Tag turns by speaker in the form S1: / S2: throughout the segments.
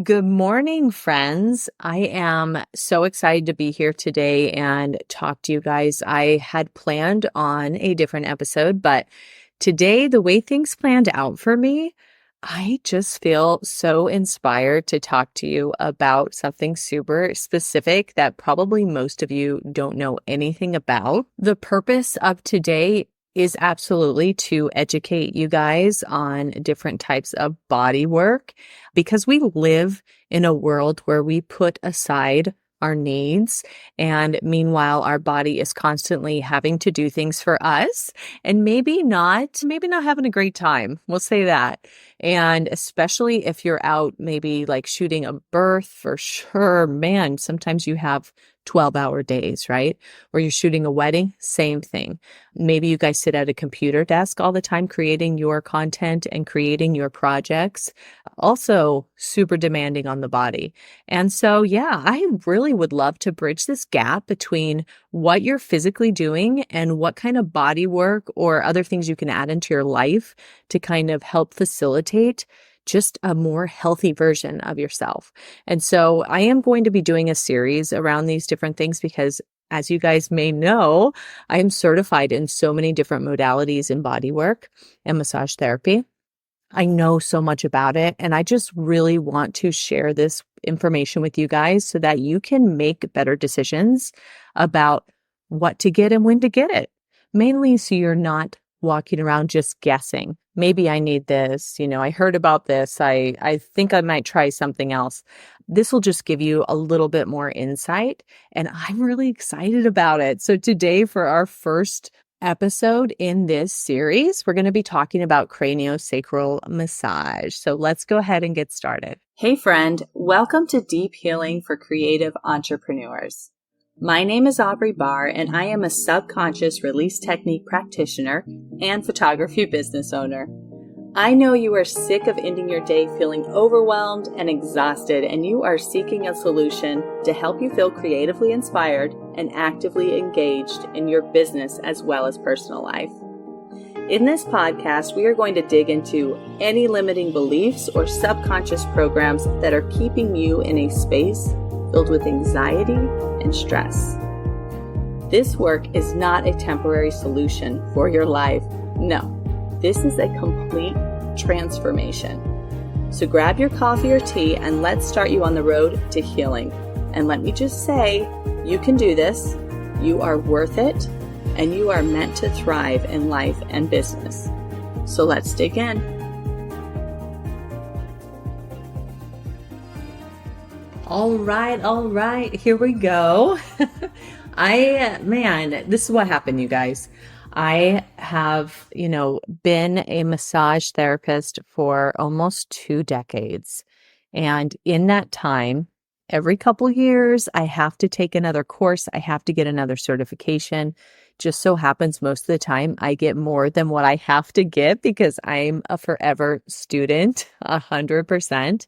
S1: Good morning, friends. I am so excited to be here today and talk to you guys. I had planned on a different episode, but today, the way things planned out for me, I just feel so inspired to talk to you about something super specific that probably most of you don't know anything about. The purpose of today is absolutely to educate you guys on different types of body work because we live in a world where we put aside our needs, and meanwhile our body is constantly having to do things for us and maybe not having a great time. We'll say that. And especially if you're out maybe like shooting a birth, for sure, man, sometimes you have 12-hour days, right? Or you're shooting a wedding, same thing. Maybe you guys sit at a computer desk all the time creating your content and creating your projects. Also super demanding on the body. And so, yeah, I really would love to bridge this gap between what you're physically doing and what kind of body work or other things you can add into your life to kind of help facilitate just a more healthy version of yourself. And so I am going to be doing a series around these different things because, as you guys may know, I am certified in so many different modalities in body work and massage therapy. I know so much about it, and I just really want to share this information with you guys so that you can make better decisions about what to get and when to get it. Mainly so you're not walking around just guessing. Maybe I need this, I heard about this. I think I might try something else. This will just give you a little bit more insight, and I'm really excited about it. So today, for our first episode in this series, we're going to be talking about craniosacral massage. So let's go ahead and get started.
S2: Hey friend, welcome to Deep Healing for Creative Entrepreneurs. My name is Aubrey Bahr, and I am a subconscious release technique practitioner and photography business owner. I know you are sick of ending your day feeling overwhelmed and exhausted, and you are seeking a solution to help you feel creatively inspired and actively engaged in your business as well as personal life. In this podcast, we are going to dig into any limiting beliefs or subconscious programs that are keeping you in a space filled with anxiety and stress. This work is not a temporary solution for your life. No, this is a complete transformation. So grab your coffee or tea and let's start you on the road to healing. And let me just say, you can do this, you are worth it, and you are meant to thrive in life and business. So let's dig in.
S1: All right. Here we go. This is what happened, you guys. I have, been a massage therapist for almost 2 decades. And in that time, every couple years, I have to take another course. I have to get another certification. Just so happens most of the time I get more than what I have to get because I'm a forever student, 100%.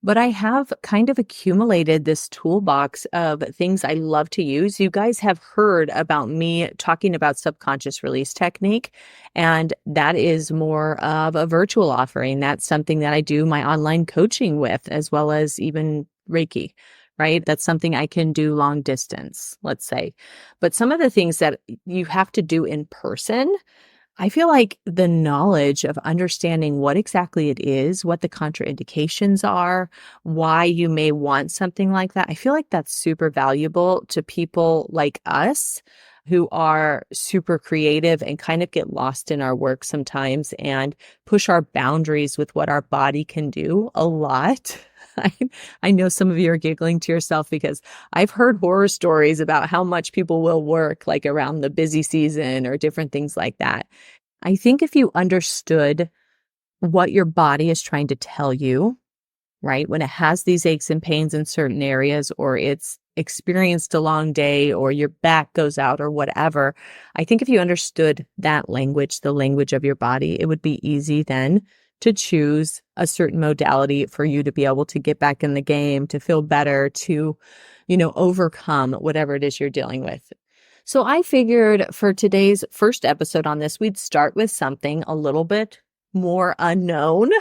S1: But I have kind of accumulated this toolbox of things I love to use. You guys have heard about me talking about subconscious release technique, and that is more of a virtual offering. That's something that I do my online coaching with, as well as even Reiki, right? That's something I can do long distance, let's say. But some of the things that you have to do in person, I feel like the knowledge of understanding what exactly it is, what the contraindications are, why you may want something like that, I feel like that's super valuable to people like us who are super creative and kind of get lost in our work sometimes and push our boundaries with what our body can do a lot. I know some of you are giggling to yourself because I've heard horror stories about how much people will work like around the busy season or different things like that. I think if you understood what your body is trying to tell you, right, when it has these aches and pains in certain areas, or it's experienced a long day, or your back goes out or whatever, I think if you understood that language, the language of your body, it would be easy then to choose a certain modality for you to be able to get back in the game, to feel better, to, overcome whatever it is you're dealing with. So I figured for today's first episode on this, we'd start with something a little bit more unknown.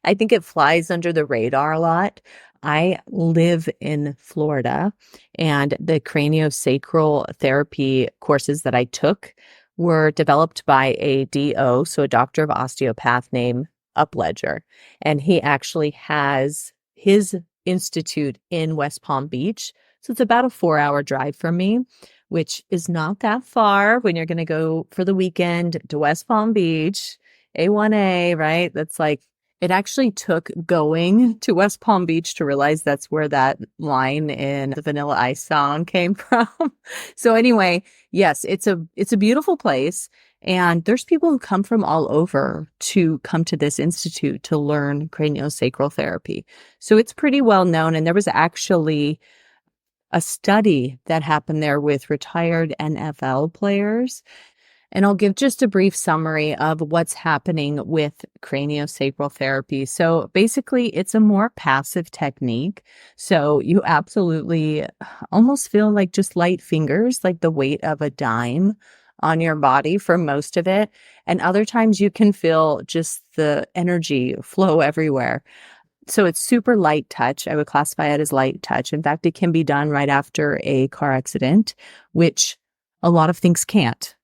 S1: I think it flies under the radar a lot. I live in Florida, and the craniosacral therapy courses that I took were developed by a DO, so a doctor of osteopath named Upledger. And he actually has his institute in West Palm Beach. So it's about a 4-hour drive from me, which is not that far when you're going to go for the weekend to West Palm Beach. A1A, right? That's like, it actually took going to West Palm Beach to realize that's where that line in the Vanilla Ice song came from. So anyway, yes, it's a beautiful place. And there's people who come from all over to come to this institute to learn craniosacral therapy. So it's pretty well known. And there was actually a study that happened there with retired NFL players. And I'll give just a brief summary of what's happening with craniosacral therapy. So basically, it's a more passive technique. So you absolutely almost feel like just light fingers, like the weight of a dime on your body for most of it. And other times you can feel just the energy flow everywhere. So it's super light touch. I would classify it as light touch. In fact, it can be done right after a car accident, which a lot of things can't.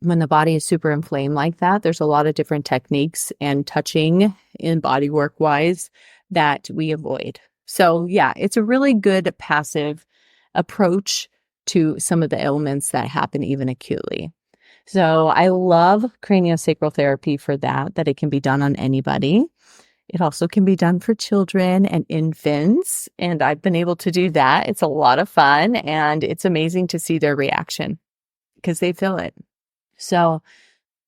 S1: When the body is super inflamed like that, there's a lot of different techniques and touching in body work wise that we avoid. So yeah, it's a really good passive approach to some of the ailments that happen even acutely. So I love craniosacral therapy for that it can be done on anybody. It also can be done for children and infants, and I've been able to do that. It's a lot of fun, and it's amazing to see their reaction because they feel it. So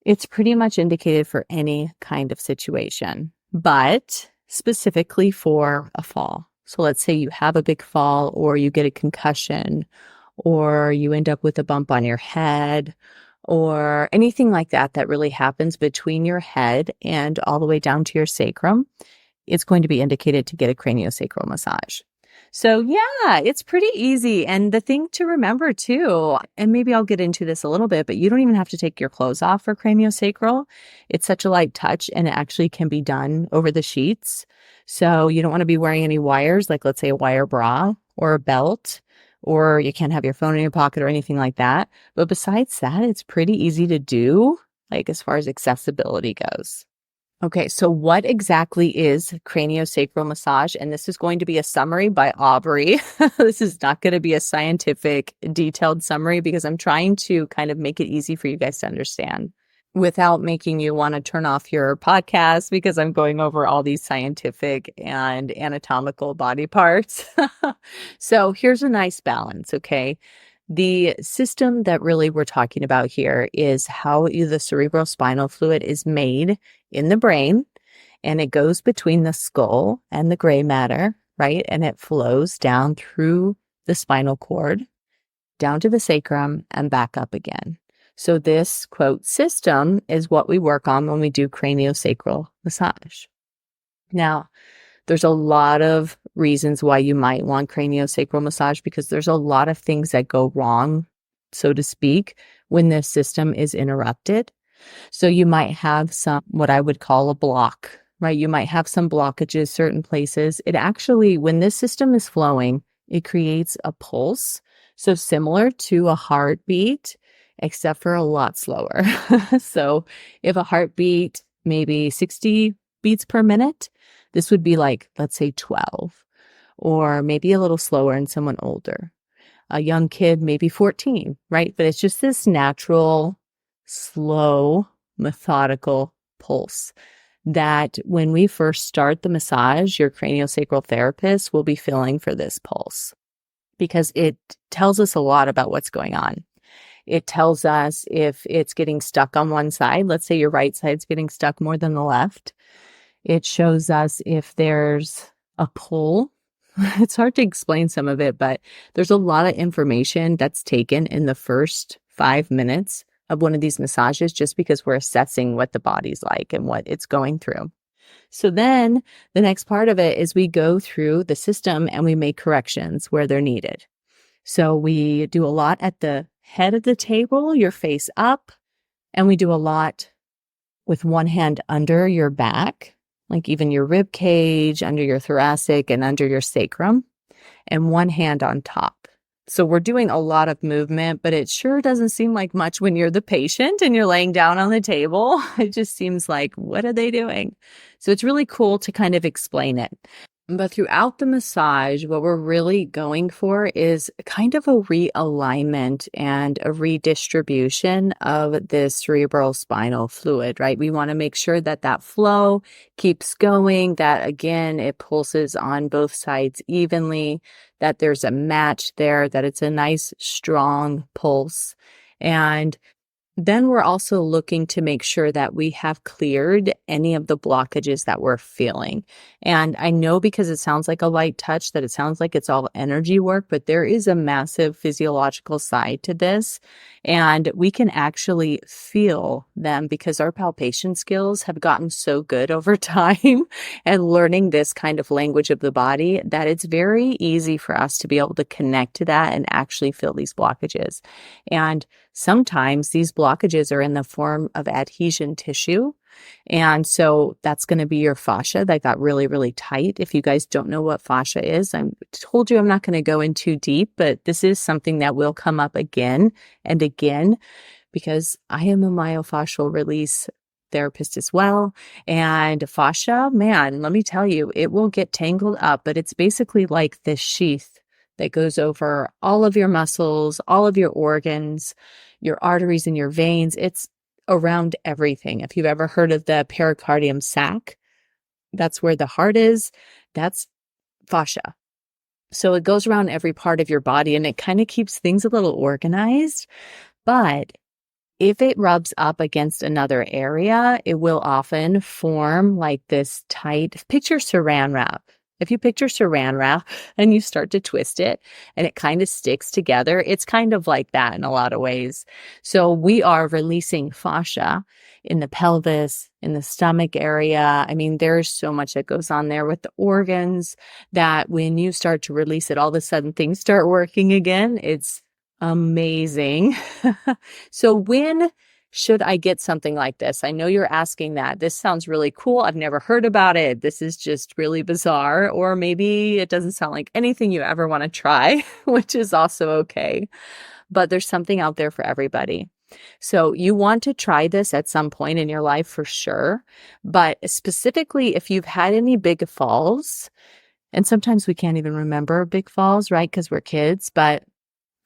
S1: it's pretty much indicated for any kind of situation, but specifically for a fall. So let's say you have a big fall, or you get a concussion, or you end up with a bump on your head, or anything like that that really happens between your head and all the way down to your sacrum. It's going to be indicated to get a craniosacral massage. So yeah, it's pretty easy. And the thing to remember too, and maybe I'll get into this a little bit, but you don't even have to take your clothes off for craniosacral. It's such a light touch, and it actually can be done over the sheets. So you don't want to be wearing any wires, like let's say a wire bra or a belt, or you can't have your phone in your pocket or anything like that. But besides that, it's pretty easy to do, like as far as accessibility goes. Okay, so what exactly is craniosacral massage? And this is going to be a summary by Aubrey. This is not going to be a scientific, detailed summary because I'm trying to kind of make it easy for you guys to understand without making you want to turn off your podcast because I'm going over all these scientific and anatomical body parts. So here's a nice balance, okay? The system that really we're talking about here is how the cerebral spinal fluid is made in the brain, and it goes between the skull and the gray matter, right? And it flows down through the spinal cord, down to the sacrum, and back up again. So this, quote, system is what we work on when we do craniosacral massage. Now, there's a lot of reasons why you might want craniosacral massage because there's a lot of things that go wrong, so to speak, when this system is interrupted. So you might have some, what I would call a block, right? You might have some blockages, certain places. It actually, when this system is flowing, it creates a pulse. So similar to a heartbeat, except for a lot slower. So if a heartbeat, maybe 60 beats per minute, this would be like, let's say 12, or maybe a little slower in someone older. A young kid, maybe 14, right? But it's just this natural, slow, methodical pulse that when we first start the massage, your craniosacral therapist will be feeling for this pulse because it tells us a lot about what's going on. It tells us if it's getting stuck on one side. Let's say your right side's getting stuck more than the left. It shows us if there's a pull. It's hard to explain some of it, but there's a lot of information that's taken in the first 5 minutes of one of these massages just because we're assessing what the body's like and what it's going through. So then the next part of it is we go through the system and we make corrections where they're needed. So we do a lot at the head of the table, your face up, and we do a lot with one hand under your back, like even your rib cage, under your thoracic and under your sacrum, and one hand on top. So we're doing a lot of movement, but it sure doesn't seem like much when you're the patient and you're laying down on the table. It just seems like, what are they doing? So it's really cool to kind of explain it. But throughout the massage, what we're really going for is kind of a realignment and a redistribution of this cerebral spinal fluid, right? We want to make sure that that flow keeps going, that again, it pulses on both sides evenly, that there's a match there, that it's a nice, strong pulse. And then we're also looking to make sure that we have cleared any of the blockages that we're feeling. And I know because it sounds like a light touch that it sounds like it's all energy work, but there is a massive physiological side to this. And we can actually feel them because our palpation skills have gotten so good over time and learning this kind of language of the body that it's very easy for us to be able to connect to that and actually feel these blockages. And sometimes these blockages are in the form of adhesion tissue. And so that's going to be your fascia that got really, really tight. If you guys don't know what fascia is, I told you I'm not going to go in too deep, but this is something that will come up again and again because I am a myofascial release therapist as well. And fascia, man, let me tell you, it will get tangled up, but it's basically like this sheath that goes over all of your muscles, all of your organs, your arteries and your veins. It's around everything. If you've ever heard of the pericardium sac, that's where the heart is. That's fascia. So it goes around every part of your body and it kind of keeps things a little organized. But if it rubs up against another area, it will often form like this tight, picture saran wrap. If you picture saran wrap and you start to twist it and it kind of sticks together, it's kind of like that in a lot of ways. So we are releasing fascia in the pelvis, in the stomach area. I mean, there's so much that goes on there with the organs that when you start to release it, all of a sudden things start working again. It's amazing. So when should I get something like this? I know you're asking that. This sounds really cool. I've never heard about it. This is just really bizarre. Or maybe it doesn't sound like anything you ever want to try, which is also okay. But there's something out there for everybody. So you want to try this at some point in your life for sure. But specifically, if you've had any big falls, and sometimes we can't even remember big falls, right? Because we're kids, but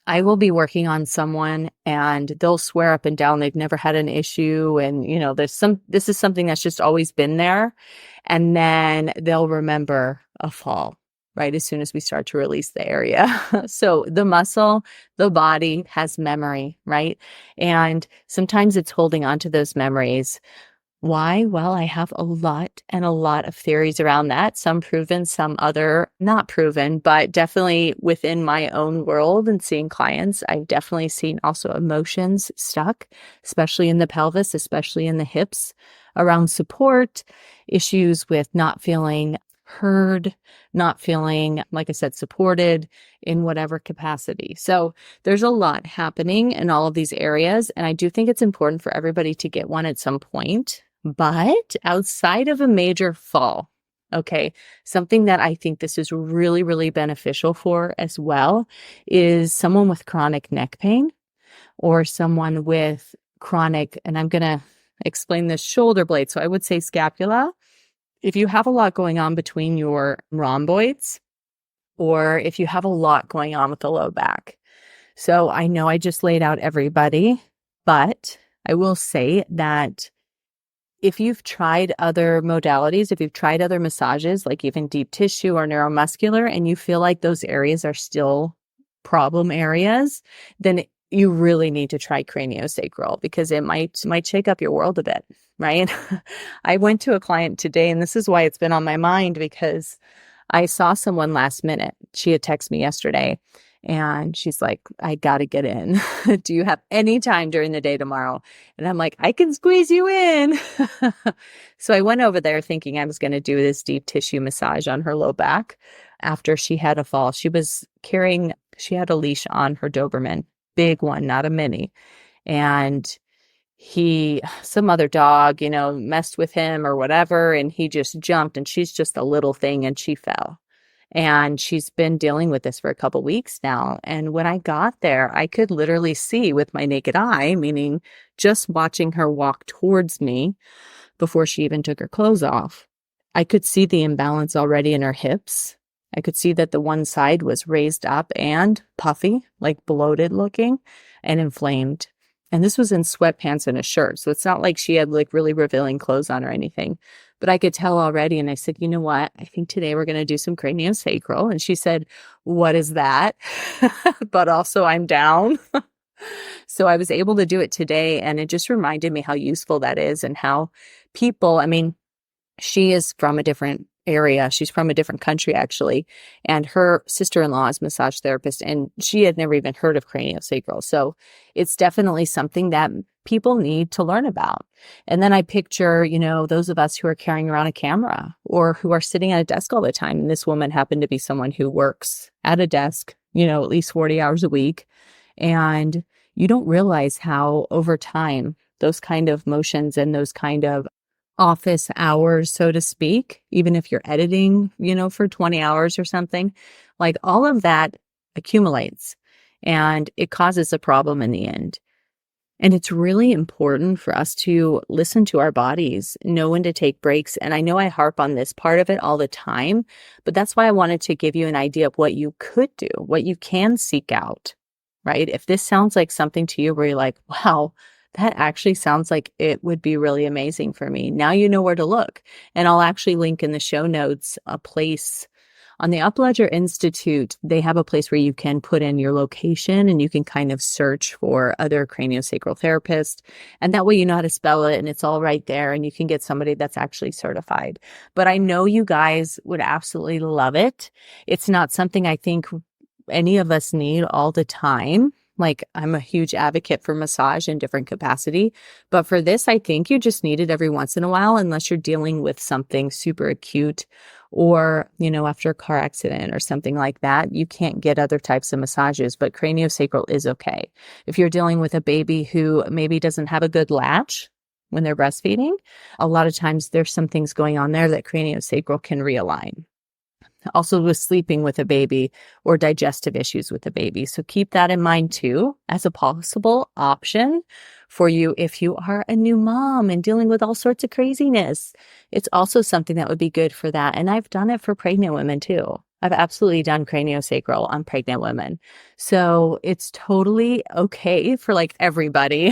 S1: I will be working on someone and they'll swear up and down they've never had an issue. And, this is something that's just always been there. And then they'll remember a fall, right? As soon as we start to release the area. So the muscle, the body has memory, right? And sometimes it's holding on to those memories. Why? Well, I have a lot of theories around that. Some proven, some other not proven, but definitely within my own world and seeing clients, I've definitely seen also emotions stuck, especially in the pelvis, especially in the hips, around support, issues with not feeling heard, not feeling, like I said, supported in whatever capacity. So there's a lot happening in all of these areas. And I do think it's important for everybody to get one at some point. But outside of a major fall, okay, something that I think this is really, really beneficial for as well is someone with chronic neck pain or someone with chronic, and I'm going to explain this, shoulder blade. So I would say scapula. If you have a lot going on between your rhomboids or if you have a lot going on with the low back. So I know I just laid out everybody, but I will say that if you've tried other modalities, if you've tried other massages, like even deep tissue or neuromuscular, and you feel like those areas are still problem areas, then you really need to try craniosacral because it might shake up your world a bit, right? I went to a client today, and this is why it's been on my mind because I saw someone last minute. She had texted me yesterday. And she's like, I got to get in. Do you have any time during the day tomorrow? And I'm like, I can squeeze you in. So I went over there thinking I was going to do this deep tissue massage on her low back after she had a fall. She had a leash on her Doberman, big one, not a mini. And some other dog, messed with him or whatever, and he just jumped, and she's just a little thing, and she fell. And she's been dealing with this for a couple weeks now. And when I got there, I could literally see with my naked eye, meaning just watching her walk towards me before she even took her clothes off. I could see the imbalance already in her hips. I could see that the one side was raised up and puffy, like bloated looking and inflamed. And this was in sweatpants and a shirt. So it's not like she had like really revealing clothes on or anything, but I could tell already. And I said, you know what? I think today we're going to do some craniosacral. And she said, what is that? But also I'm down. So I was able to do it today. And it just reminded me how useful that is and how people, she is from a different area. She's from a different country, actually. And her sister-in-law is a massage therapist, and she had never even heard of craniosacral. So it's definitely something that people need to learn about. And then I picture, those of us who are carrying around a camera or who are sitting at a desk all the time. And this woman happened to be someone who works at a desk, at least 40 hours a week. And you don't realize how over time, those kind of motions and those kind of office hours, so to speak, even if you're editing, for 20 hours or something, like all of that accumulates and it causes a problem in the end. And it's really important for us to listen to our bodies, know when to take breaks. And I know I harp on this part of it all the time, but that's why I wanted to give you an idea of what you could do, what you can seek out, right? If this sounds like something to you where you're like, wow, that actually sounds like it would be really amazing for me. Now you know where to look. And I'll actually link in the show notes a place on the Upledger Institute. They have a place where you can put in your location and you can kind of search for other craniosacral therapists. And that way you know how to spell it and it's all right there and you can get somebody that's actually certified. But I know you guys would absolutely love it. It's not something I think any of us need all the time. Like, I'm a huge advocate for massage in different capacity, but for this, I think you just need it every once in a while, unless you're dealing with something super acute or, after a car accident or something like that. You can't get other types of massages, but craniosacral is okay. If you're dealing with a baby who maybe doesn't have a good latch when they're breastfeeding, a lot of times there's some things going on there that craniosacral can realign. Also with sleeping with a baby or digestive issues with a baby. So keep that in mind too, as a possible option for you if you are a new mom and dealing with all sorts of craziness. It's also something that would be good for that. And I've done it for pregnant women too. I've absolutely done craniosacral on pregnant women. So it's totally okay for like everybody,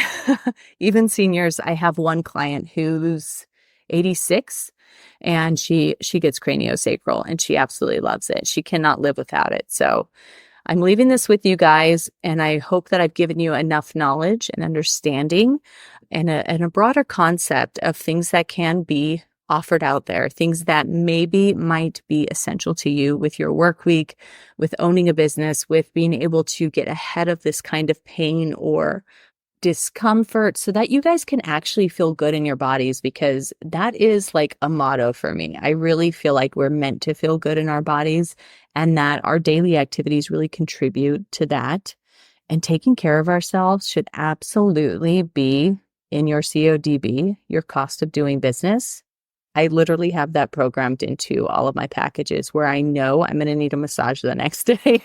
S1: even seniors. I have one client who's 86 and she gets craniosacral and she absolutely loves it. She cannot live without it. So I'm leaving this with you guys, and I hope that I've given you enough knowledge and understanding and a broader concept of things that can be offered out there, things that maybe might be essential to you with your work week, with owning a business, with being able to get ahead of this kind of pain or discomfort so that you guys can actually feel good in your bodies, because that is like a motto for me. I really feel like we're meant to feel good in our bodies and that our daily activities really contribute to that. And taking care of ourselves should absolutely be in your CODB, your cost of doing business. I literally have that programmed into all of my packages where I know I'm going to need a massage the next day.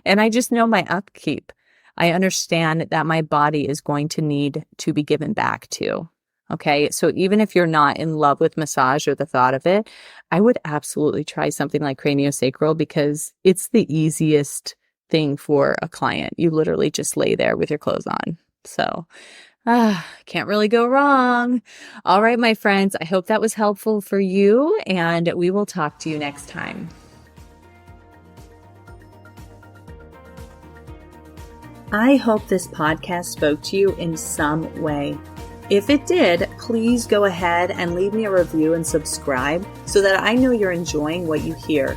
S1: And I just know my upkeep. I understand that my body is going to need to be given back to. Okay. So even if you're not in love with massage or the thought of it, I would absolutely try something like craniosacral because it's the easiest thing for a client. You literally just lay there with your clothes on. So can't really go wrong. All right, my friends, I hope that was helpful for you, and we will talk to you next time.
S2: I hope this podcast spoke to you in some way. If it did, please go ahead and leave me a review and subscribe so that I know you're enjoying what you hear.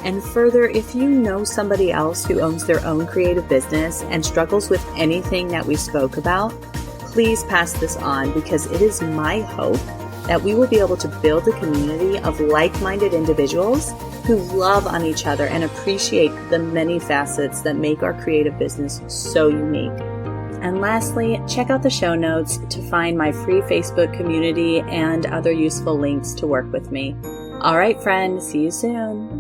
S2: And further, if you know somebody else who owns their own creative business and struggles with anything that we spoke about, please pass this on, because it is my hope that we will be able to build a community of like-minded individuals who love on each other and appreciate the many facets that make our creative business so unique. And lastly, check out the show notes to find my free Facebook community and other useful links to work with me. All right, friend, see you soon.